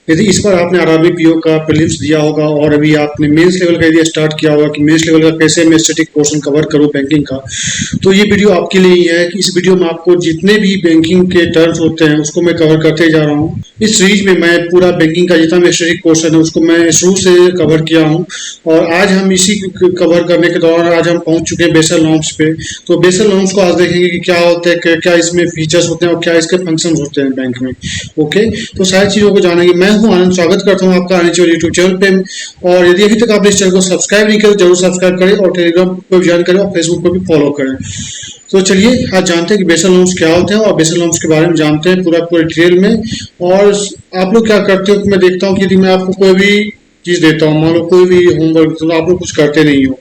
यदि इस बार आपने आरआरबी पीओ का प्रीलिम्स दिया होगा और अभी आपने मेंस लेवल का एरिया स्टार्ट किया होगा कि मेंस लेवल का कैसे मैं स्टैटिक पोर्शन कवर करूं बैंकिंग का, तो ये वीडियो आपके लिए ही है कि इस वीडियो में आपको जितने भी बैंकिंग के टर्म्स होते हैं उसको मैं कवर करते जा रहा हूँ। इस सीरीज में मैं पूरा बैंकिंग का जितना भी स्टैटिक पोर्शन है उसको मैं शुरू से कवर किया हूँ और आज हम इसी कवर करने के दौरान आज हम पहुंच चुके हैं बेसल नॉर्म्स पे। तो बेसल नॉर्म्स को आज देखेंगे कि क्या होता है, क्या इसमें फीचर्स होते हैं और क्या इसके फंक्शन होते हैं बैंक में। ओके, तो सारी चीज़ों को जानेंगे। मैं हूं आनंद, स्वागत करता हूं आपका आने वाले यूट्यूब चैनल पे। और यदि अभी तक आपने इस चैनल को सब्सक्राइब नहीं किया तो जरूर सब्सक्राइब करें और टेलीग्राम पर ज्वाइन करें और फेसबुक पर भी फॉलो करें। तो चलिए आज जानते हैं कि बेसल नॉर्म्स क्या होते हैं और बेसल नॉर्म्स के बारे में जानते हैं पूरे डिटेल में। और आप लोग क्या करते हो कि मैं देखता हूँ कि यदि मैं आपको कोई भी चीज़ देता हूँ, मान लो कोई भी होमवर्क, तो आप लोग कुछ करते नहीं हो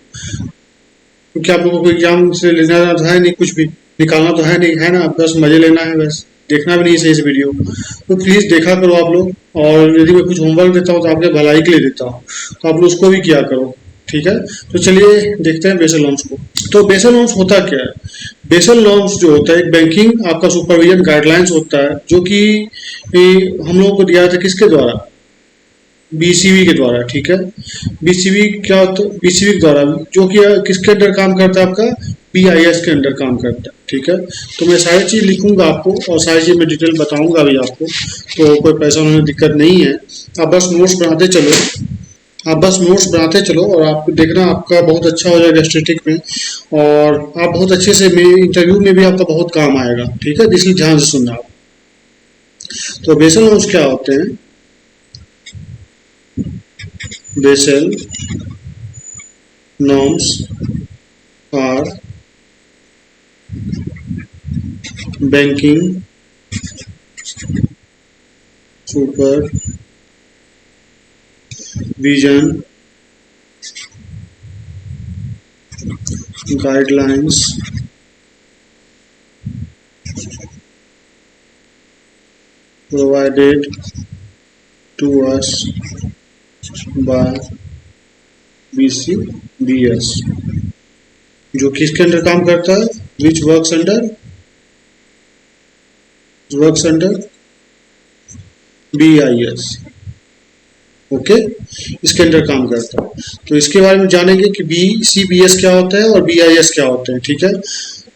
क्योंकि आप लोगों को एग्जाम से लेना तो है नहीं, कुछ भी निकालना तो है नहीं, है ना, बस मजे लेना है, बस देखना भी नहीं सही से वीडियो। तो प्लीज़ देखा करो आप लोग। और यदि मैं कुछ होमवर्क देता हूँ तो आपके भलाई के लिए देता हूँ, तो आप लोग उसको भी किया करो, ठीक है। तो चलिए देखते हैं बेसल नॉर्म्स को। तो बेसल नॉर्म्स होता क्या है? बेसल नॉर्म्स जो होता है एक बैंकिंग आपका सुपरविजन गाइडलाइंस होता है, जो कि हम लोगों को दिया था किसके द्वारा? बीसीबी के द्वारा, ठीक है। बीसीबी क्या होता है? बीसीबी के द्वारा, जो कि किसके अंडर काम करता है? आपका बीआईएस के अंडर काम करता है, ठीक है। तो मैं सारी चीज़ लिखूंगा आपको और सारी चीज़ मैं डिटेल बताऊंगा भी आपको, तो कोई परेशान होने की दिक्कत नहीं है। आप बस नोट्स बनाते चलो, आप बस नोट्स बनाते चलो और आप देखना आपका बहुत अच्छा हो जाएगा स्टैटिक में। और आप बहुत अच्छे से इंटरव्यू में भी आपका बहुत काम आएगा, ठीक है, इसलिए ध्यान से सुनना आप। तो बेसल नोट्स क्या होते हैं? Basel norms are banking supervision guidelines provided to us by BCBS, जो किसके अंडर काम करता है? Which works under BIS, okay, इसके अंडर काम करता है। तो इसके बारे में जानेंगे कि BCBS क्या होता है और BIS क्या होते हैं, ठीक है।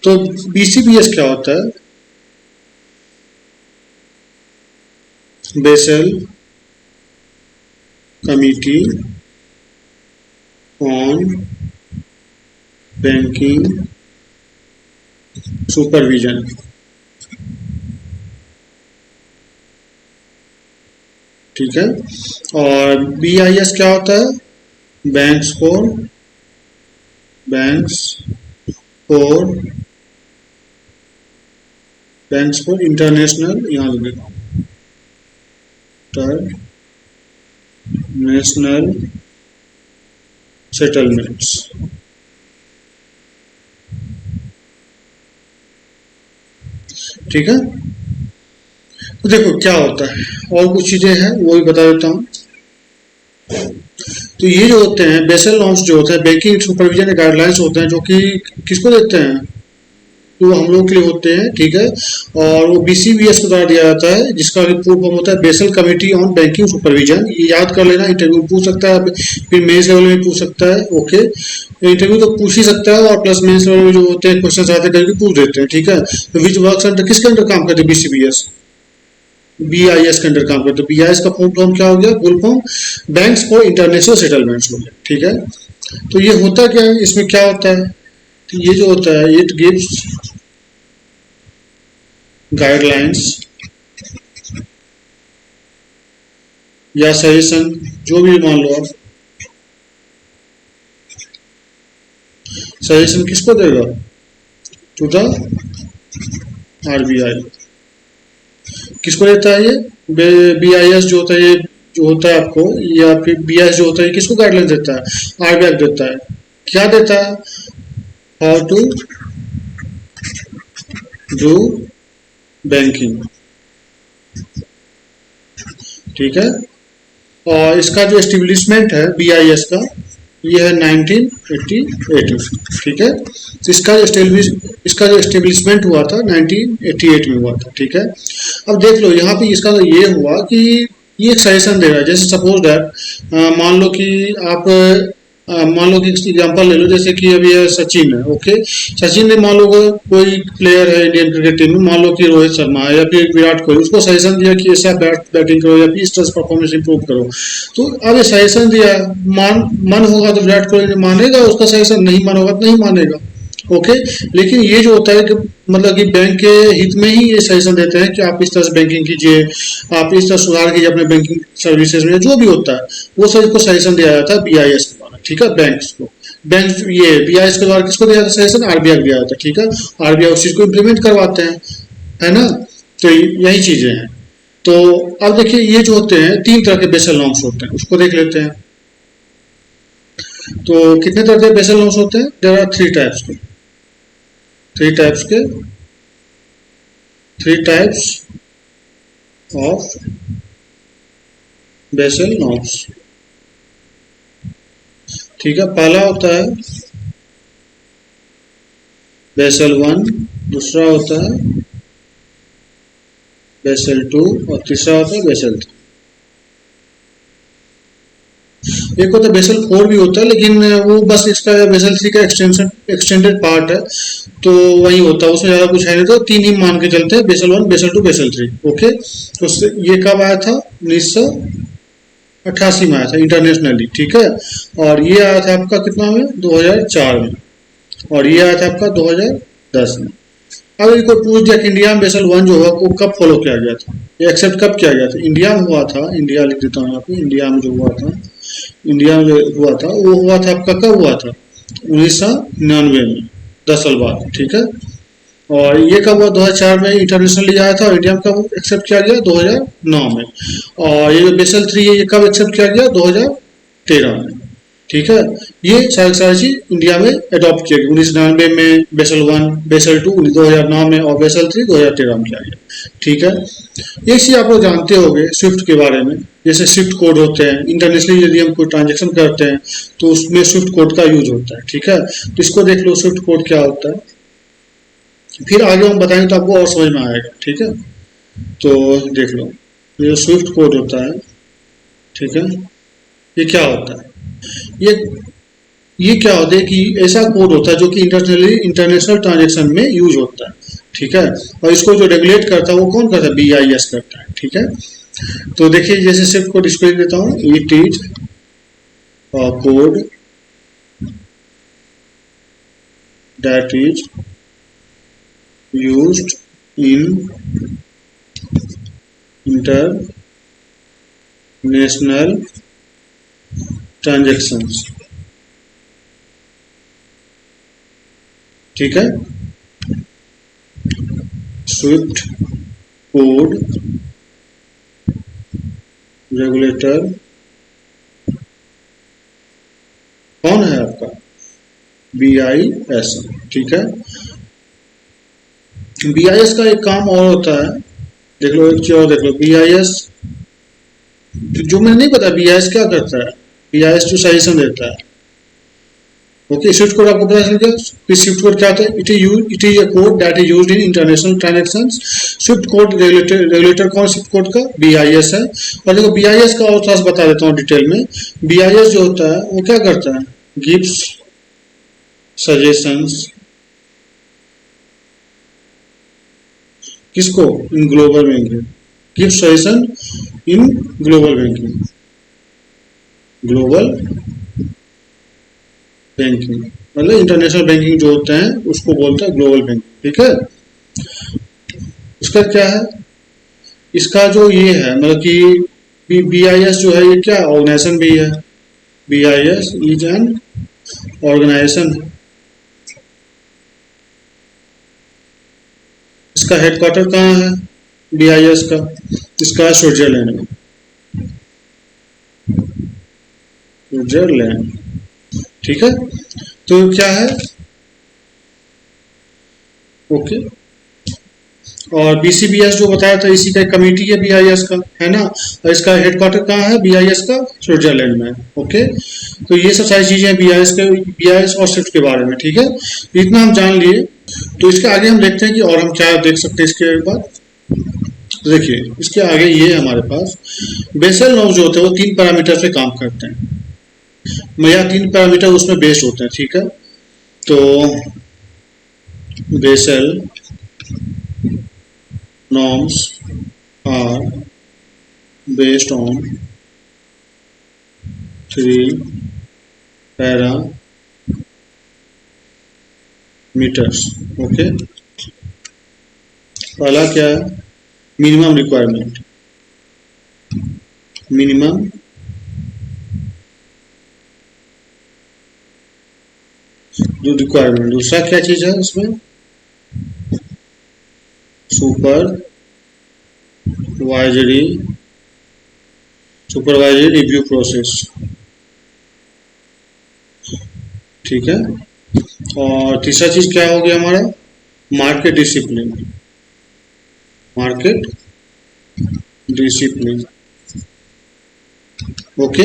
तो BCBS क्या होता है? Basel committee on banking supervision, ठीक है। और BIS क्या होता है? बैंक्स फॉर इंटरनेशनल, यहाँ लिखा इंटरनेशनल सेटलमेंट्स, ठीक है। तो देखो क्या होता है, और कुछ चीजें हैं वो भी बता देता हूँ। तो ये जो होते हैं बेसल नॉर्म्स जो होते हैं बैंकिंग सुपरविजन गाइडलाइंस होते हैं, जो कि किसको देते हैं? तो हम लोग के लिए होते हैं, ठीक है। और वो BCBS के द्वारा दिया जाता है, जिसका पूर्ण फॉर्म होता है basal committee on banking supervision. ये याद कर लेना, इंटरव्यू पूछ सकता है, फिर मेंस लेवल में पूछ सकता है, ओके। इंटरव्यू तो पूछ ही सकता है और प्लस मेंस लेवल में जो होते हैं क्वेश्चन आते करके पूछ देते हैं, ठीक है। तो विच वर्क्स अंडर किसके अंडर काम करते हैं? BCBS, BIS के अंडर काम करते हैं। BIS का फुल फॉर्म क्या हो गया? Full form banks for international settlements हो गया, ठीक है। तो ये होता क्या है, इसमें क्या होता है? तो ये जो होता है इट गिव्स गाइडलाइंस या सजेशन, जो भी मान लो आप, सजेशन किसको देगा? To the RBI। किसको देता है ये? BIS जो होता है, ये जो होता है आपको, या फिर BIS जो होता है किसको गाइडलाइन देता है? RBI देता है। क्या देता है? हाउ टू डू बैंकिंग, ठीक है। और इसका जो एस्टेब्लिशमेंट है BIS का, ये है 1988 में, ठीक है। तो इसका जो एस्टेब्लिशमेंट हुआ था 1988 में हुआ था, ठीक है। अब देख लो यहाँ पे इसका तो ये हुआ कि ये एक सजेशन दे रहा है, जैसे सपोज दैट मान लो कि एग्जांपल ले लो, जैसे कि अभी है सचिन है, ओके। सचिन ने मान लो कोई प्लेयर है इंडियन क्रिकेट टीम में, मान लो कि रोहित शर्मा है या फिर विराट कोहली, उसको सजेशन दिया कि ऐसा बैटिंग करो या फिर इस तरह से परफॉर्मेंस इंप्रूव करो। तो अब ये सजेशन दिया है, मन होगा तो विराट कोहली मानेगा उसका सजेशन, नहीं मन होगा तो नहीं मानेगा, ओके। लेकिन ये जो होता है कि मतलब कि बैंक के हित में ही ये सजेशन देते हैं कि आप इस तरह से बैंकिंग कीजिए, आप इस तरह सुधार कीजिए अपने बैंकिंग सर्विसेज में, जो भी होता है वो सब को सजेशन दिया जाता है बीआईएस के द्वारा, ठीक है। बैंक्स को, बैंक ये बीआईएस के द्वारा किसको दिया जाता है सजेशन, आरबीआई को दिया जाता है, ठीक है। आरबीआई उस चीज को इम्प्लीमेंट करवाते हैं, है ना। तो यही चीजें हैं। तो अब देखिए ये जो होते हैं तीन तरह के बेसल नॉर्म्स होते हैं, उसको देख लेते हैं। तो कितने तरह के बेसल नॉर्म्स होते हैं, there are three types of Basel norms, ठीक है। पहला होता है बेसल 1, दूसरा होता है बेसल 2 और तीसरा होता है बेसल 3। एक होता है बेसल 4 भी होता है, लेकिन वो बस इसका बेसल 3 का एक्सटेंडेड पार्ट है, तो वही होता है, उसमें ज़्यादा कुछ है नहीं। तो तीन ही मान के चलते हैं, बेसल 1, बेसल 2, बेसल 3, ओके। तो ये कब आया था, 1988 में आया था इंटरनेशनली, ठीक है। और ये आया था आपका कितना में, 2004 में, और ये आया था आपका 2010 में। अब इनको पूछ दिया कि इंडिया में बेसल 1 जो हुआ वो कब फॉलो किया गया था, ये एक्सेप्ट कब किया गया था। इंडिया में हुआ था, इंडिया लिख देता हूँ यहाँ पे, इंडिया में जो हुआ था, इंडिया में जो हुआ था वो हुआ था आपका कब हुआ था, 1999 में, 10 साल बाद, ठीक है। और ये कब हुआ, 2004 में इंटरनेशनली आया था, और इंडिया में कब एक्सेप्ट किया गया, 2009 में। और ये जो बेसल 3 है ये कब एक्सेप्ट किया गया, 2013 में, ठीक है। ये सारी सारी चीज इंडिया में अडॉप्ट किया गया, 1999 में बेसल 1, बेसल 2 2009 में, और बेसल 3 2013 में किया गया, ठीक है। एक चीज आप लोग जानते होंगे स्विफ्ट के बारे में, जैसे स्विफ्ट कोड होते हैं, इंटरनेशनली यदि हम कोई ट्रांजेक्शन करते हैं तो उसमें स्विफ्ट कोड का यूज होता है, ठीक है। तो इसको देख लो स्विफ्ट कोड क्या होता है, फिर आगे हम बताएंगे तो आपको और समझ में आएगा, ठीक है। तो देख लो ये स्विफ्ट कोड होता है, ठीक है। ये क्या होता है, ये ये क्या होता है कि ऐसा कोड होता है जो कि इंटरनेशनल ट्रांजेक्शन में यूज होता है, ठीक है। और इसको जो रेगुलेट करता है वो कौन करता है, बीआईएस करता है, ठीक है। तो देखिए जैसे स्विफ्ट कोड डिस्प्ले देता हूँ, it is code that is used in international transactions, ठीक है। स्विफ्ट कोड रेगुलेटर कौन है आपका, बीआईएस, ठीक है। बीआईएस का एक काम और होता है, देख लो एक चीज और देख लो, बीआईएस जो मैंने नहीं पता बीआईएस क्या करता है, बीआईएस जो सजेशन देता है, ओके। स्विफ्ट कोड आपको पता चल गया कि स्विफ्ट कोड क्या होता है, it is a code that is used in international transactions. Swift code regulator कौन स्विफ्ट कोड का, बीआईएस है। और देखो बीआईएस का और थोड़ा सा बता देता हूँ डिटेल में। बीआईएस जो होता है वो क्या करता है, गिव्स सजेशंस किसको, in global banking, give suggestion in global banking, global banking मतलब इंटरनेशनल बैंकिंग जो होते हैं उसको बोलते हैं ग्लोबल बैंकिंग, ठीक है। इसका क्या है, इसका जो ये है मतलब कि बीआईएस जो है ये क्या ऑर्गेनाइजेशन भी है, बीआईएस इज एन ऑर्गेनाइजेशन। इसका हेडक्वार्टर कहाँ है बीआईएस का, इसका है स्विट्जरलैंड में, स्विट्जरलैंड, ठीक है। तो क्या है, ओके। और बीसीबीएस जो बताया था इसी का एक कमेटी है बीआईएस का, है ना। और इसका हेडक्वार्टर कहाँ है बीआईएस का? स्विट्जरलैंड में। ओके, तो ये सब सारी चीजें बीआईएस और स्विफ्ट के बारे में, ठीक है। तो इतना हम जान लिए। तो इसके आगे हम देखते हैं कि और हम क्या देख सकते हैं इसके बाद। तो देखिए इसके आगे ये है हमारे पास बेसल नॉब जो होते हैं वो 3 पैरामीटर पे काम करते हैं, या 3 पैरामीटर उसमें बेस्ड होते हैं, ठीक है। तो Basel norms are based on 3 parameters। Okay, पहला क्या है? मिनिमम रिक्वायरमेंट, मिनिमम जो रिक्वायरमेंट। दूसरा क्या चीज है उसमें? सुपरवाइजरी रिव्यू प्रोसेस, ठीक है। और तीसरा चीज क्या हो गया हमारा? Market discipline, market discipline. Okay,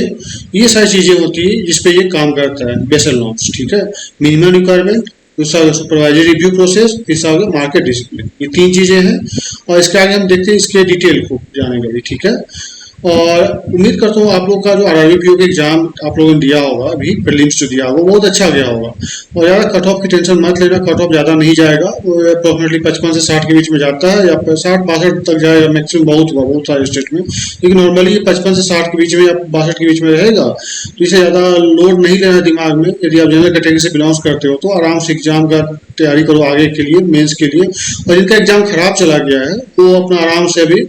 ये सारी चीजें होती है जिसपे ये काम करता है बेसल नॉर्म्स, ठीक है। मिनिमम रिक्वायरमेंट, दूसरा होगा सुपरवाइजरी रिव्यू प्रोसेस, तीसरा होगा मार्केट डिसिप्लिन। ये 3 चीजें हैं और इसके आगे हम देखते हैं इसके डिटेल को जानेंगे भी, ठीक है। और उम्मीद करता हूँ आप लोग का जो आरआरबी पीओ का एग्जाम आप लोगों ने दिया होगा, अभी प्रीलिम्स जो दिया होगा बहुत अच्छा गया होगा। और ज़्यादा कट ऑफ की टेंशन मत लेना, कट ऑफ ज़्यादा नहीं जाएगा, अप्रोक्सीमेटली 55 से 60 के बीच में जाता है, या 60-62 तक जाएगा मैक्सिमम, बहुत हुआ बहुत सारे स्टेट में। लेकिन नॉर्मली ये 55 से 60 के बीच में या 62 के बीच में रहेगा। तो इसे ज़्यादा लोड नहीं लेना दिमाग में। यदि आप जनरल कैटेगरी से बिलोंग करते हो तो आराम से एग्जाम का तैयारी करो आगे के लिए, मेंस के लिए। और जिनका एग्जाम खराब चला गया है वो अपना आराम से अभी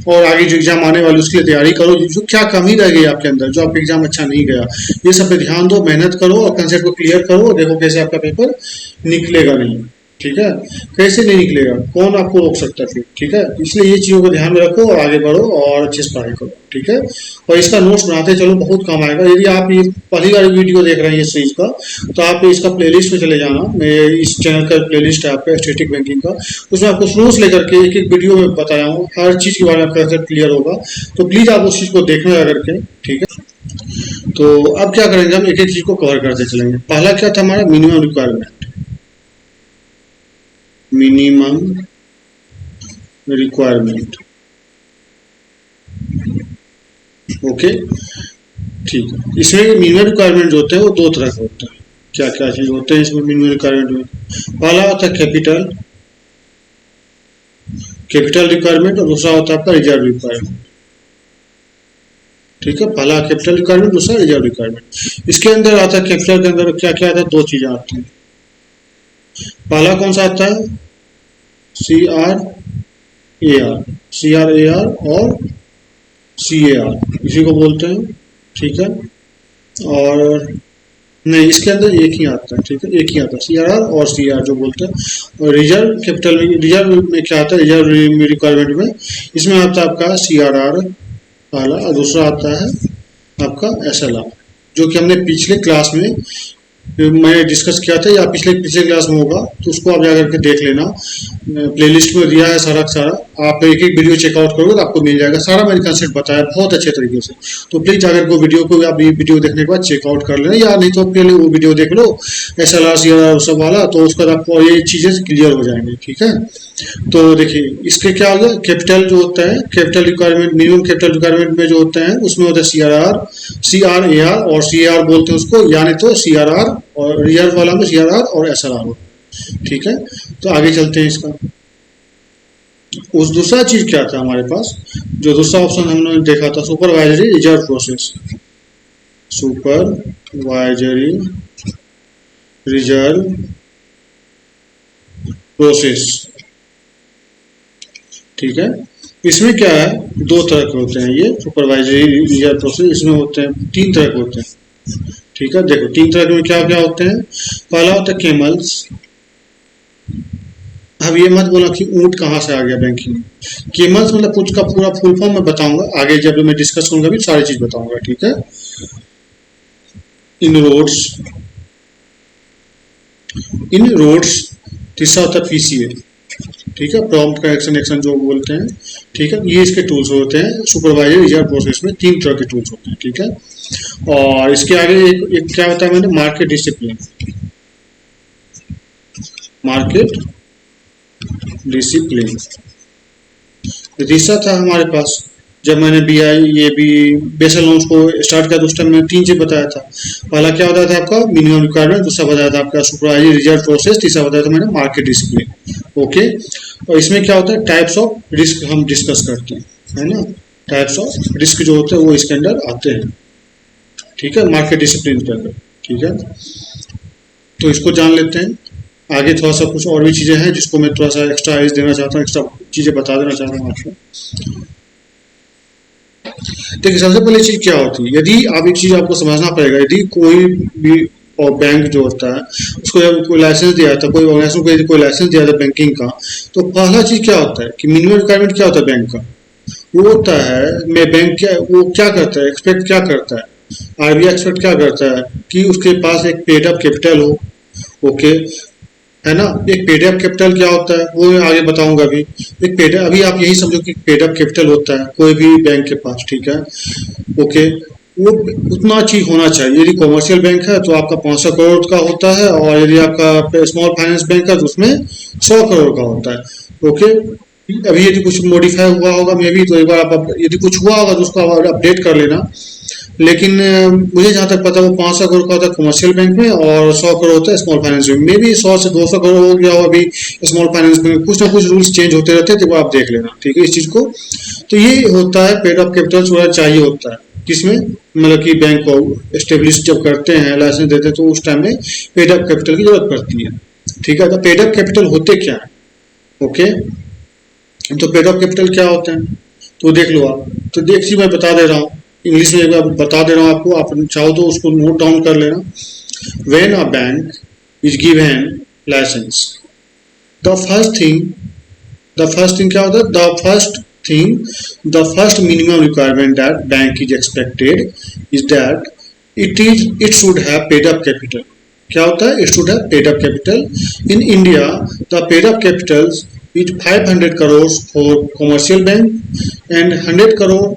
और आगे जो एग्जाम आने वाले उसके लिए तैयारी करो। जो क्या कमी रह गई आपके अंदर, जो आपका एग्जाम अच्छा नहीं गया, ये सब पे ध्यान दो, मेहनत करो और कंसेप्ट को क्लियर करो। देखो कैसे आपका पेपर निकलेगा नहीं, ठीक है। कैसे नहीं निकलेगा, कौन आपको रोक सकता है फिर, ठीक है। इसलिए ये चीज़ों को ध्यान में रखो और आगे बढ़ो और अच्छे से पढ़ाई करो, ठीक है। और इसका नोट्स बनाते चलो, बहुत काम आएगा। यदि आप ये पहली बार वीडियो देख रहे हैं इस चीज़ का, तो आप इसका प्लेलिस्ट में चले जाना। मेरे इस चैनल का प्लेलिस्ट है आपका स्टैटिक बैंकिंग का, उसमें आपको शुरू से लेकर के एक एक वीडियो में बताया हूँ, हर चीज़ के बारे में आपका क्लियर होगा। तो प्लीज़ आप उस चीज़ को देखना जा करके, ठीक है। तो अब क्या करेंगे, हम एक एक चीज़ को कवर करते चलेंगे। पहला क्या था हमारा? Minimum requirement, minimum requirement. Okay, ठीक है। इसमें मिनिमम रिक्वायरमेंट जो होते हैं वो 2 तरह के होते हैं। क्या क्या चीज होते हैं इसमें मिनिमम रिक्वायरमेंट में? पहला होता है कैपिटल रिक्वायरमेंट, और दूसरा होता है आपका रिजर्व रिक्वायरमेंट, ठीक है। पहला कैपिटल रिक्वायरमेंट, दूसरा रिजर्व रिक्वायरमेंट। इसके अंदर आता है, कैपिटल के अंदर क्या क्या आता है? 2 चीजें आती हैं। पहला कौन सा आता है? CRAR और CAR, इसी को बोलते हैं, ठीक है। और नहीं, इसके अंदर एक ही आता है, ठीक है, एक ही आता है CRR और CAR जो बोलते हैं। और रिजर्व में क्या आता है? रिजर्व रिक्वायरमेंट में इसमें आता है आपका CRR पहला, और दूसरा आता है आपका SLR, जो कि हमने पिछले क्लास में मैं डिस्कस किया था, या पिछले क्लास में होगा, तो उसको आप जाकर के देख लेना। प्लेलिस्ट में दिया है सारा सारा, आप एक एक वीडियो चेकआउट करोगे तो आपको मिल जाएगा। सारा मैंने कंसेप्ट बताया बहुत अच्छे तरीके से। तो प्लीज जाकर के वीडियो को आप ये वीडियो देखने के बाद चेकआउट कर लेना, या नहीं तो पहले वो वीडियो देख लो SLR CRR सब वाला, तो उसका आपको ये चीजें क्लियर हो जाएंगी, ठीक है। तो देखिए इसके क्या होगा, कैपिटल जो होता है, capital requirement, minimum capital requirement में जो होता है उसमें होता है CRAR और CAR बोलते हैं उसको, यानी तो CRR, और रिजर्व वाला में CRR और SLR, ठीक है। तो आगे चलते हैं इसका। उस दूसरा चीज क्या था हमारे पास, जो दूसरा ऑप्शन हमने देखा था, supervisory reserve process, supervisory reserve process, ठीक है। इसमें क्या है, 2 तरह के होते हैं ये सुपरवाइजरी रिजर्व प्रोसेस। इसमें होते हैं 3 तरह के होते हैं, ठीक है। देखो 3 तरह के में क्या क्या होते हैं। पहला होता है केमल्स। अब ये मत बोला कि ऊंट कहाँ से आ गया बैंकिंग में। केमल्स मतलब कुछ का पूरा फुल फॉर्म मैं बताऊंगा आगे, जब मैं डिस्कस करूंगा भी सारी चीज बताऊंगा, ठीक है। इन रोड्स, तीसरा होता है PCA, ठीक है, प्रॉम्प्ट करेक्शन एक्शन जो बोलते हैं, ठीक है, ये इसके टूल्स होते हैं। सुपरवाइजर रिजर्व प्रोसेस में 3 तरह के टूल्स होते हैं, ठीक है। और इसके आगे एक क्या होता है, मैंने मार्केट डिसिप्लिन, मार्केट डिसिप्लिन रिसा था हमारे पास। जब मैंने बी आई ये भी बेसल लोन्स को स्टार्ट किया तो उस टाइम मैंने 3 चीज बताया था। पहला क्या बताया था आपका मिनिमम रिक्वायरमेंट, दूसरा बताया था आपका सुपरवाइजरी रिजर्व प्रोसेस, तीसरा बताया था मैंने मार्केट डिसिप्लिन। ओके, और इसमें क्या होता है, टाइप्स ऑफ रिस्क हम डिस्कस करते हैं, है ना। टाइप्स ऑफ रिस्क जो होते हैं वो इसके अंदर आते हैं, ठीक है, मार्केट डिसिप्लिन के अंदर, ठीक है। तो इसको जान लेते हैं। आगे थोड़ा सा कुछ और भी चीज़ें हैं जिसको मैं थोड़ा सा एक्स्ट्रा एज देना चाहता हूँ, एक्स्ट्रा चीज़ें बता देना चाहता हूँ आपको। देखिए, सबसे पहले चीज़ क्या होती है, यदि आप एक चीज़ आपको समझना पड़ेगा, यदि कोई भी और बैंक जो होता है उसको जब कोई लाइसेंस दिया जाता है, कोई ऑर्गेनाइजेशन को यदि कोई लाइसेंस दिया जाता है बैंकिंग का, तो पहला चीज़ क्या होता है कि मिनिमम रिक्वायरमेंट क्या होता है बैंक का, वो होता है मैं बैंक क्या वो क्या करता है, एक्सपेक्ट क्या करता है, आरबीआई एक्सपेक्ट क्या करता है कि उसके पास एक पेड अप कैपिटल हो। ओके, है ना। एक पेड अप कैपिटल क्या होता है वो मैं आगे बताऊंगा अभी। एक पेड अभी आप यही समझो कि पेड अप कैपिटल होता है कोई भी बैंक के पास, ठीक है। ओके, वो उतना चीज होना चाहिए। यदि कॉमर्शियल बैंक है तो आपका 500 करोड़ का होता है, और यदि आपका स्मॉल फाइनेंस बैंक है तो उसमें 100 करोड़ का होता है। ओके, अभी यदि कुछ मॉडिफाई हुआ होगा मे भी, तो एक बार आप यदि कुछ हुआ होगा तो उसको आप अपडेट कर लेना। लेकिन मुझे जहाँ तक पता है वो 500 करोड़ का होता है कमर्शियल बैंक में, और 100 करोड़ होता है स्मॉल फाइनेंस बैंक में। भी 100 से 200 करोड़ हो गया हो अभी स्मॉल फाइनेंस में, कुछ ना कुछ रूल्स चेंज होते रहते हैं, तो वो आप देख लेना, ठीक है, इस चीज़ को। तो ये होता है पेड अप कैपिटल थोड़ा चाहिए होता है किसमें, मतलब कि बैंक को स्टेब्लिश जब करते हैं, लाइसेंस देते हैं, तो उस टाइम में पेड अप कैपिटल की जरूरत पड़ती है, ठीक है। तो पेड अप कैपिटल होते क्या है, ओके, तो पेड अप कैपिटल क्या होते हैं तो देख लो आप। तो देखिए मैं बता दे रहा हूँ, इंग्लिश में एक बार बता दे रहा हूँ आपको, आप चाहो तो उसको नोट डाउन कर लेना। When a bank is given licence, the first thing the first thing क्या होता है, the first minimum requirement that bank is expected is that it should have paid up capital. क्या होता है, it should have paid up capital. In India the paid up capitals is 500 crores for commercial bank and 100 crore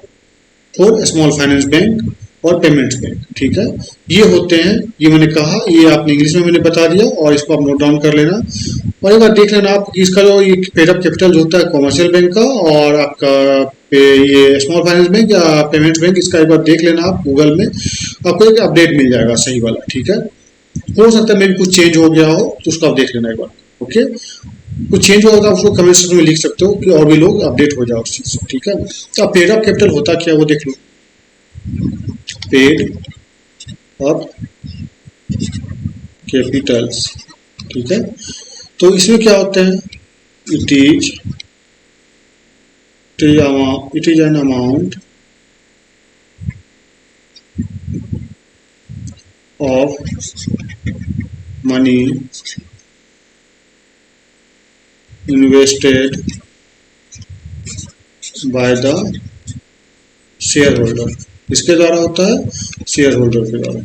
for small finance bank और payments bank, ठीक है। ये होते हैं, ये मैंने कहा, ये आपने इंग्लिश में मैंने बता दिया, और इसको आप नोट डाउन कर लेना। और एक बार देख लेना आप कि इसका जो ये पेड अप कैपिटल जो होता है कॉमर्शियल बैंक का, और आपका ये स्मॉल फाइनेंस बैंक या पेमेंट्स बैंक, इसका एक बार देख लेना आप गूगल में, आपको एक अपडेट मिल जाएगा सही वाला, ठीक है। हो सकता है मे भी कुछ चेंज हो गया हो, तो उसको आप देख लेना एक बार। ओके, कुछ चेंज होगा तो उसको कमेंट सेक्शन में लिख सकते हो कि और भी लोग अपडेट हो जाओ उस चीज से, ठीक है। तो अब पेड अप कैपिटल होता क्या वो देख लो। पेड अप कैपिटल्स, ठीक है। तो इसमें क्या होता है, it is an amount of money invested by the share holder. इसके द्वारा होता है शेयर होल्डर के द्वारा।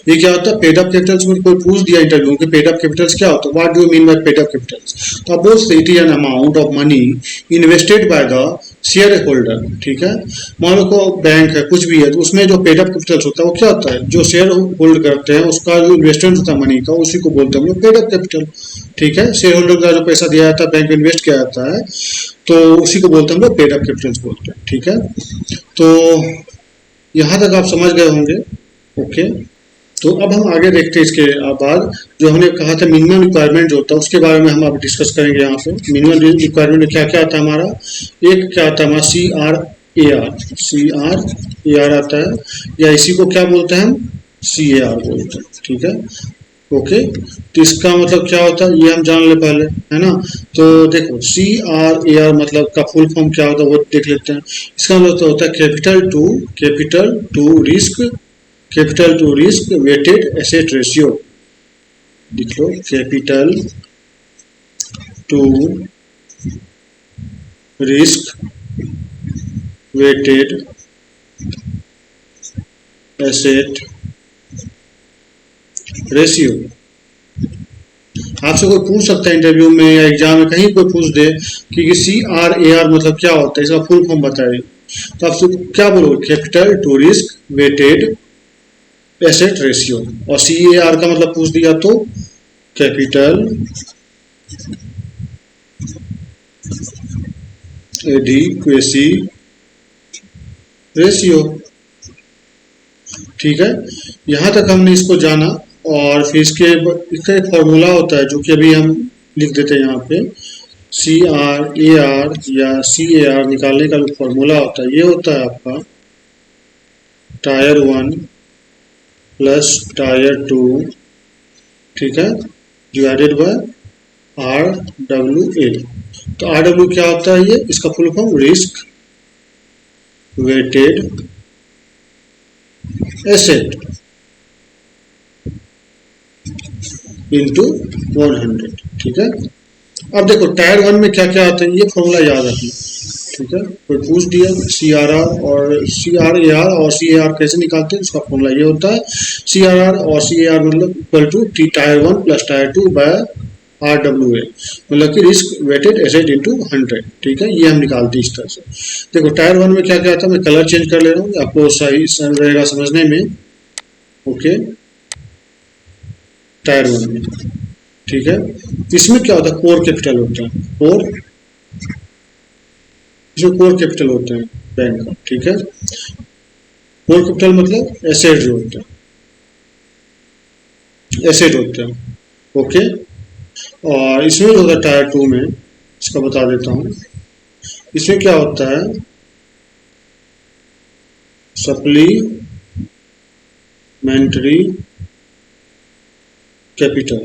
ये क्या होता है, पेड अप कैपिटल्स में कोई पूछ दिया इंटरव्यू कि पेड अप कैपिटल्स क्या होता है, what do you mean by paid up Capitals, तो आप बोल सकते it is an amount of money invested by the share holder, ठीक है। मान लो को बैंक है कुछ भी है, तो उसमें जो पेड अप कैपिटल्स होता है वो क्या होता है, जो शेयर होल्ड करते हैं उसका जो इन्वेस्टमेंट होता है मनी का, उसी को बोलते हैं पेड अप कैपिटल, ठीक है। शेयर होल्डर का जो पैसा दिया जाता है बैंक में इन्वेस्ट किया जाता है, तो उसी को बोलते हैं हम लोग पेड अप कैपिटल्स बोलते हैं, ठीक है। तो यहाँ तक आप समझ गए होंगे, ओके। तो अब हम आगे देखते हैं इसके बाद, जो हमने कहा था मिनिमम रिक्वायरमेंट जो होता है उसके बारे में हम अब डिस्कस करेंगे यहाँ पे। मिनिमम रिक्वायरमेंट में क्या क्या आता है हमारा, एक क्या आता है हमारा CRAR आता है, या इसी को क्या बोलते हैं हम CAR बोलते हैं, ठीक है। ओके, तो इसका मतलब क्या होता है ये हम जान ले पहले, है ना। तो देखो CRAR मतलब का फुल फॉर्म क्या होता है वो देख लेते हैं। इसका मतलब होता है capital to risk weighted asset ratio, लिख लो capital to risk weighted asset ratio. आपसे कोई पूछ सकता है इंटरव्यू में या एग्जाम में, कहीं कोई पूछ दे कि CRAR मतलब क्या होता है, इसका फुल फॉर्म बताइए, तो आपसे क्या बोलोगे? Capital to risk weighted asset ratio. और CAR का मतलब पूछ दिया तो कैपिटल एडिक्वेसी रेशियो। ठीक है, यहाँ तक हमने इसको जाना। और फिर इसका एक फॉर्मूला होता है जो कि अभी हम लिख देते हैं यहाँ पे। CRAR या CAR निकालने का जो फॉर्मूला होता है, ये होता है आपका टायर 1 प्लस टायर 2, ठीक है, डिवाइडेड बाय RWA। तो RW क्या होता है? ये इसका full form risk weighted asset into 100। ठीक है, अब देखो टायर 1 में क्या क्या आता है, ये फॉर्मूला याद रखना। ठीक है, कोई पूछ दिया CRR और CRAR और CAR कैसे निकालते हैं, इसका फॉर्मूला ये होता है CRR और CAR मतलब equal to tier 1 plus tier 2 by RWA, मतलब कि रिस्क वेटेड एसेट इंटू 100। ठीक है, ये हम निकालते हैं इस तरह से। देखो टायर 1 में क्या क्या आता है, मैं कलर चेंज कर ले रहा हूँ, आपको सही रहेगा समझने में। ओके, टायर 1 में, ठीक है, इसमें क्या होता है? कोर कैपिटल होता है, कोर कैपिटल होता है बैंक का। ठीक है, कोर कैपिटल मतलब एसेट जो होता है, एसेट होता है। ओके, और इसमें जो होता है टायर 2 में, इसका बता देता हूँ, इसमें क्या होता है? सप्लीमेंट्री कैपिटल,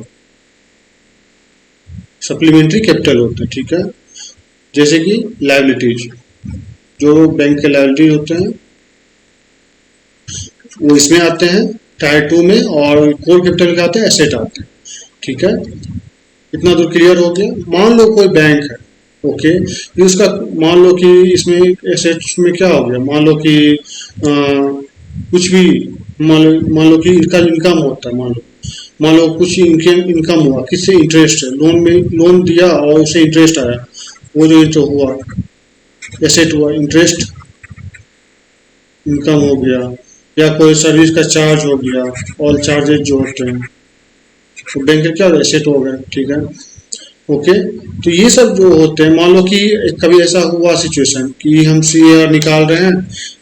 सप्लीमेंट्री कैपिटल होता है। ठीक है, जैसे कि लायबिलिटीज, जो बैंक के लायबिलिटीज होते हैं वो इसमें आते हैं टायर 2 में, और कोर कैपिटल क्या आते हैं? एसेट आते हैं। ठीक है, इतना तो क्लियर हो गया। मान लो कोई बैंक है, ओके, ये उसका मान लो कि इसमें एसेट्स में क्या हो गया, मान लो कि कुछ भी, मान लो कि इनका इनकम होता है, मान लो कुछ इनकम हुआ, किससे? इंटरेस्ट है, लोन में लोन दिया और उसे इंटरेस्ट आया, वो जो तो हुआ एसेट हुआ, इंटरेस्ट इनकम हो गया। या कोई सर्विस का चार्ज हो गया, ऑल चार्जेज जो होते हैं, तो बैंक का क्या एसेट हो गया। ठीक है, ओके, तो ये सब जो होते हैं, मान लो कि कभी ऐसा हुआ सिचुएशन कि हम CAR निकाल रहे हैं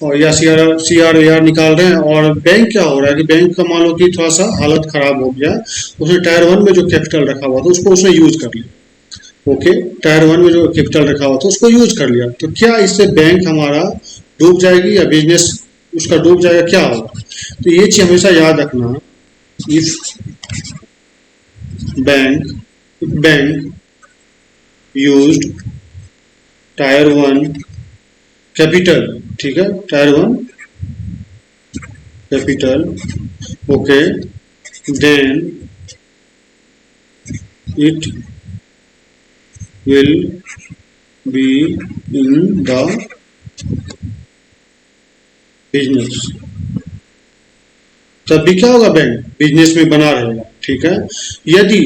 और या CRAR निकाल रहे हैं, और बैंक क्या हो रहा है कि बैंक का मान लो कि थोड़ा सा हालत खराब हो गया, उसने टायर 1 में जो कैपिटल रखा हुआ था उसको उसने यूज कर लिया। ओके, टायर 1 में जो कैपिटल रखा हुआ था उसको यूज कर लिया, तो क्या इससे बैंक हमारा डूब जाएगी या बिजनेस उसका डूब जाएगा, क्या होगा? तो ये चीज हमेशा याद रखना। If bank used tier 1 capital, ठीक है, tier 1 capital, okay, then it will be in the business, तब भी क्या होगा? बैंक बिजनेस में बना रहेगा। ठीक है, यदि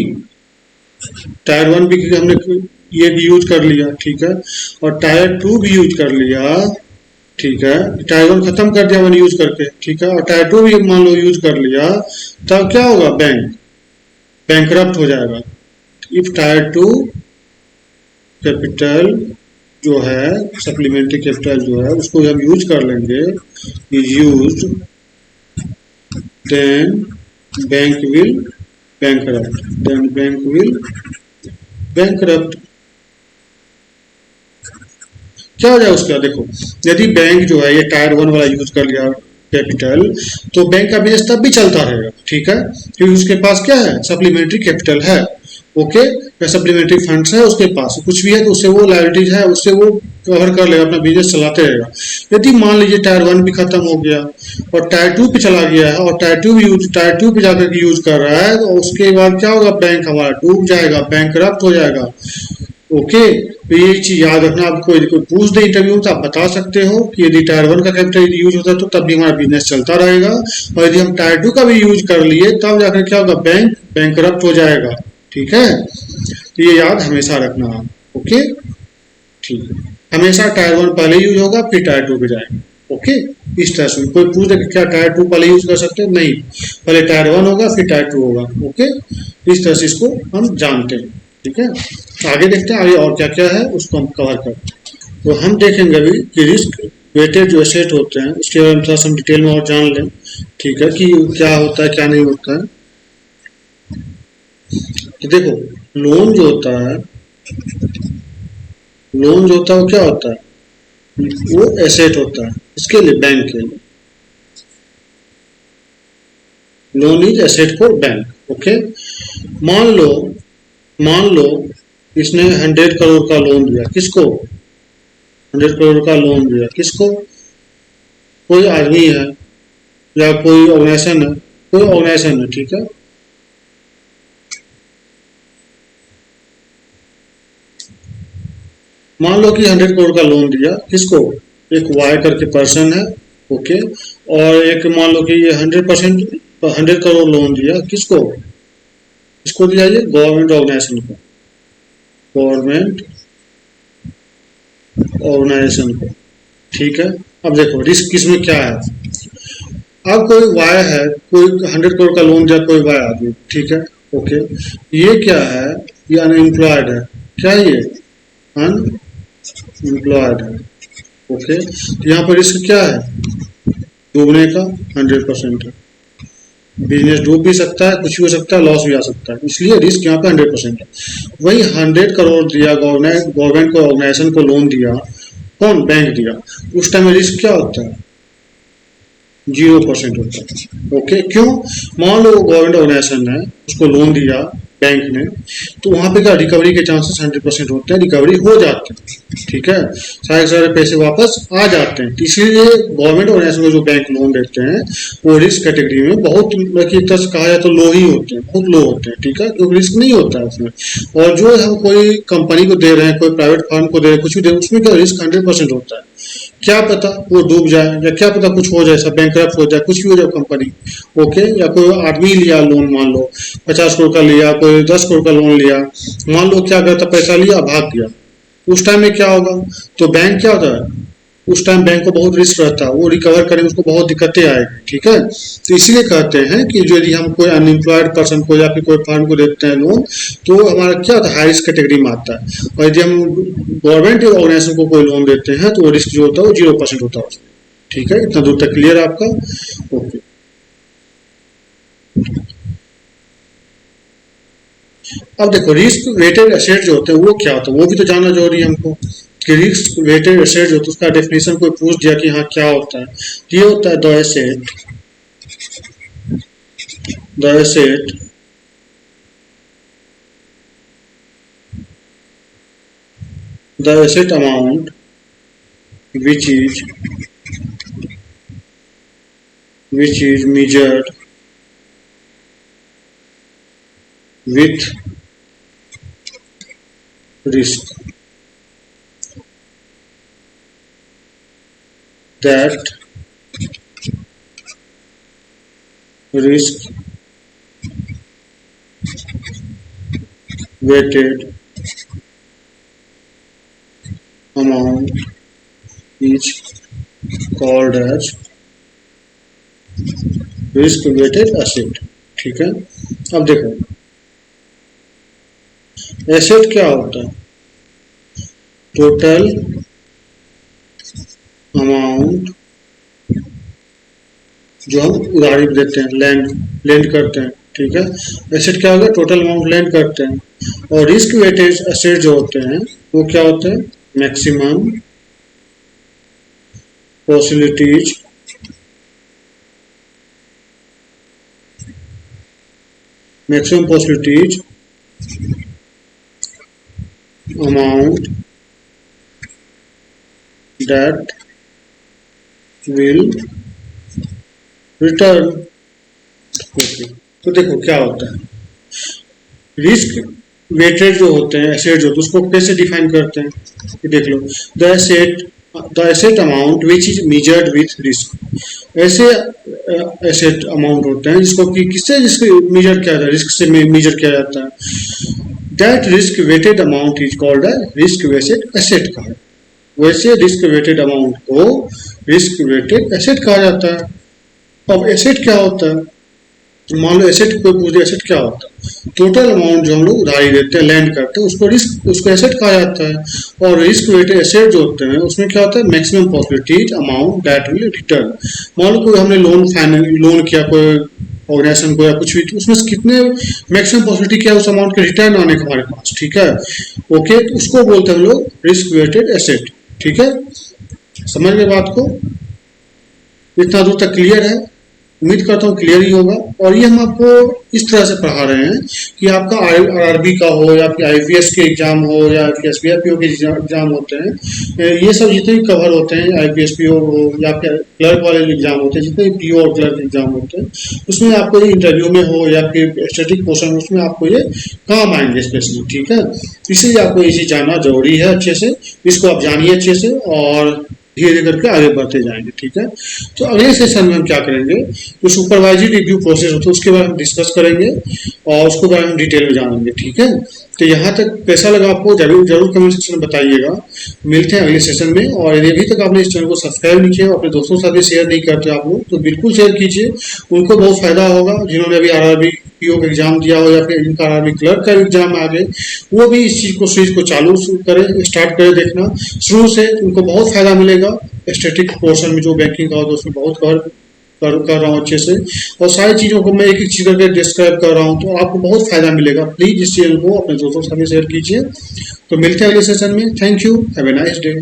टायर 1 भी हमने ये भी यूज कर लिया, ठीक है, और टायर 2 भी यूज कर लिया, ठीक है, टायर 1 खत्म कर दिया मैंने यूज करके, ठीक है, और टायर 2 भी मान लो यूज कर लिया, तब क्या होगा? बैंकरप्ट हो जाएगा। इफ टायर 2 कैपिटल जो है, सप्लीमेंट्री कैपिटल जो है, उसको हम यूज कर लेंगे, is used, then bank will bankrupt, then bank will bankrupt. क्या हो जाए उसका? देखो, यदि बैंक जो है ये टायर 1 वाला यूज कर लिया कैपिटल, तो बैंक का बिजनेस तब भी चलता रहेगा। ठीक है, क्योंकि उसके पास क्या है? सप्लीमेंट्री कैपिटल है। ओके, सप्लीमेंट्री फंड्स है उसके पास, कुछ भी है तो उससे वो लायबिलिटीज है, उससे वो कवर कर लेगा, अपना बिजनेस चलाते रहेगा। यदि मान लीजिए टायर 1 भी खत्म हो गया और टायर 2 पे चला गया है, और टायर 2 पे जाकर के यूज कर रहा है, तो उसके बाद क्या होगा? बैंक हमारा डूब जाएगा, बैंकरप्ट हो जाएगा। ओके, तो ये चीज याद रखना। आपको कोई पूछ दे इंटरव्यू में तो आप बता सकते हो कि यदि टायर 1 का कैपिटल यूज होता है तो तब भी हमारा बिजनेस चलता रहेगा, और यदि हम टायर 2 का भी यूज कर लिए तब जाकर क्या होगा? बैंकरप्ट हो जाएगा। ठीक है, तो ये याद हमेशा रखना आप। ओके, ठीक है। हमेशा टायर 1 पहले यूज होगा, फिर टायर 2 पे जाएंगे। ओके, इस तरह से कोई पूछ दे कि क्या टायर 2 पहले यूज कर सकते हैं? नहीं, पहले टायर 1 होगा, फिर टायर 2 होगा। ओके, इस तरह से इसको हम जानते हैं। ठीक है, आगे देखते हैं आगे और क्या क्या है, उसको हम कवर करते हैं। तो हम देखेंगे अभी कि रिस्क वेटेड जो एसेट होते हैं उसके बारे में थोड़ा सा डिटेल में और जान लें। ठीक है, कि क्या होता है क्या नहीं होता है। तो देखो, लोन जो होता है, लोन जो होता है वो क्या होता है? वो एसेट होता है, इसके लिए बैंक के लिए। Loan is asset for bank. Okay, मान लो, मान लो इसने 100 करोड़ का लोन दिया। किसको? 100 करोड़ का लोन दिया किसको? कोई आदमी है या कोई ऑर्गेनाइजेशन है, कोई ऑर्गेनाइजेशन है। ठीक है, मान लो कि 100 करोड़ का लोन दिया किसको? एक वाई करके पर्सन है। ओके, और एक मान लो कि ये 100% 100 करोड़ लोन दिया किसको? किसको दिया? ये गवर्नमेंट ऑर्गेनाइजेशन को, गवर्नमेंट ऑर्गेनाइजेशन को। ठीक है, अब देखो रिस्क किसमें क्या है। अब कोई वाई है, कोई 100 करोड़ का लोन दिया कोई वाई आदमी। ठीक है, ओके, ये क्या है? ये अनएम्प्लॉयड है। क्या है ये? अनएम्प्लॉयड है। ओके, तो यहाँ पर रिस्क क्या है? डूबने का 100% है। बिजनेस डूब भी सकता है, कुछ भी हो सकता है, लॉस भी आ सकता है, इसलिए रिस्क यहाँ पे 100% है। वही 100 करोड़ दिया गवर्नमेंट को, ऑर्गेनाइजेशन को लोन दिया, कौन? बैंक दिया। उस टाइम में रिस्क क्या होता है? 0% होता है। ओके, क्यों? मान लो गवर्नमेंट ऑर्गेनाइजेशन है, उसको लोन दिया बैंक ने, तो वहां पे क्या रिकवरी के चांसेस 100% होते हैं, रिकवरी हो जाते हैं। ठीक है, सारे सारे पैसे वापस आ जाते हैं। इसीलिए गवर्नमेंट ऑर्गेनाइजेशन को जो बैंक लोन देते हैं वो रिस्क कैटेगरी में बहुत, मतलब एक तरह से कहा जाए तो लो ही होते हैं, बहुत लो होते हैं। ठीक है, क्योंकि रिस्क नहीं होता है उसमें। और जो हम कोई कंपनी को दे रहे हैं, कोई प्राइवेट फर्म को दे रहे हैं, कुछ भी दे रहे हैं, उसमें क्या रिस्क 100% होता है। क्या पता वो डूब जाए, या क्या पता कुछ हो जाए, सब बैंकरप्ट हो जाए, कुछ भी हो जाए कंपनी। ओके, या कोई आदमी लिया लोन, मान लो 50 करोड़ का लिया, कोई 10 करोड़ का लोन लिया, मान लो क्या करता, पैसा लिया भाग गया, उस टाइम में क्या होगा? तो बैंक क्या होता है, उस टाइम बैंक को बहुत रिस्क रहता है, वो रिकवर करेंगे, उसको बहुत दिक्कतें आएगी। ठीक है, तो इसीलिए कहते हैं कि जो यदि हम कोई अनएम्प्लॉयड पर्सन को या फिर कोई फर्म को देते हैं लोन, तो हमारा क्या होता है, हाई रिस्क कैटेगरी में आता है। और यदि हम गवर्नमेंट ऑर्गेनाइजेशन को कोई लोन देते हैं तो वो रिस्क जो होता है वो 0% होता है। ठीक है, इतना दूर तक क्लियर है आपका? ओके, अब देखो रिस्क वेटेड एसेट जो होते हैं वो क्या होता है, वो भी तो जानना जरूरी है हमको। कि रिस्क वेटेड एसेट जो होता है उसका डेफिनेशन कोई पूछ दिया कि हाँ क्या होता है, तो ये होता है the asset amount which is measured with risk, that risk weighted amount is called as risk weighted asset. ठीक है, अब देखो एसेट क्या होता है? टोटल अमाउंट जो हम उधारी देते हैं, लेंड करते हैं। ठीक है, एसेट क्या होगा? टोटल अमाउंट लेंड करते हैं। और रिस्क वेटेज एसेट जो होते हैं वो क्या होते हैं? Maximum possibilities amount that will return। Okay, तो देखो क्या होता है, रिस्क वेटेड जो होते हैं एसेट जो होते हैं उसको कैसे डिफाइन करते हैं, ये देख लो। The asset the asset amount which is measured with risk. ऐसे एसेट अमाउंट होते हैं जिसको कि किससे रिस्क मेजर किया जाता है, रिस्क से मेजर किया जाता है। That risk weighted amount is called risk weighted asset कहा है। वैसे रिस्क वेटेड अमाउंट को रिस्क वेटेड एसेट कहा जाता है। अब एसेट क्या होता है, मान लो एसेट कोई पूछे एसेट क्या होता है, टोटल अमाउंट जो हम लोग उधारी देते हैं, लैंड करते हैं, उसको रिस्क, उसको एसेट कहा जाता है। और रिस्क वेटेड एसेट जो होते हैं उसमें क्या होता है, maximum possibilities amount that will return. मान लो कोई हमने लोन किया कोई ऑर्गेनाइजेशन को या कुछ भी, तो उसमें से कितने मैक्सिमम पॉसिबिलिटी क्या है उस अमाउंट के रिटर्न आने का हमारे पास, ठीक है। ओके, तो उसको बोलते हैं हम लोग रिस्क वेटेड एसेट। ठीक है, समझ गए बात को? इतना दूर तक क्लियर है? उम्मीद करता हूँ क्लियर ही होगा। और ये हम आपको इस तरह से पढ़ा रहे हैं कि आपका आरआरबी का हो या फिर आईपीएस के एग्जाम हो या फिर एसबीआई के एग्जाम होते हैं, ये सब जितने भी कवर होते हैं, आईपीएस पीओ हो या फिर क्लर्क वाले एग्जाम होते हैं, जितने भी पीओ और क्लर्क एग्जाम होते हैं, उसमें आपको ये इंटरव्यू में हो या फिर स्टैटिक पोर्शन, उसमें आपको ये काम आएंगे स्पेशली। ठीक है, इसलिए आपको ये चीज जानना जरूरी है अच्छे से, इसको आप जानिए अच्छे से और धीरे धीरे करके आगे बढ़ते जाएंगे। ठीक है, तो अगले सेशन में हम क्या करेंगे, जो सुपरवाइजरी रिव्यू प्रोसेस होता है उसके बारे में डिस्कस करेंगे और उसके बारे में डिटेल में जानेंगे। ठीक है, तो यहाँ तक कैसा लगा आपको जरूर जरूर कमेंट सेक्शन में बताइएगा। मिलते हैं अगले सेशन में। और यदि अभी तक आपने इस चैनल को सब्सक्राइब नहीं किया, अपने दोस्तों के साथ भी शेयर नहीं करते आप लोग, तो बिल्कुल शेयर कीजिए, उनको बहुत फायदा होगा। जिन्होंने अभी आरआरबी पीओ का एग्जाम दिया हो या फिर जिनका आरआरबी क्लर्क का एग्जाम आ गए, वो भी इस सीरीज को चालू करें, स्टार्ट करें देखना शुरू से, उनको बहुत फायदा मिलेगा। स्टैटिक पोर्शन में जो बैंकिंग का होता है उसमें बहुत कर रहा हूँ अच्छे से, और सारी चीज़ों को मैं एक एक चीज़ करके डिस्क्राइब कर रहा हूँ, तो आपको बहुत फायदा मिलेगा। प्लीज़ इस चैनल को अपने दोस्तों के साथ शेयर कीजिए। तो मिलते हैं अगले सेशन में। Thank you, have a nice day.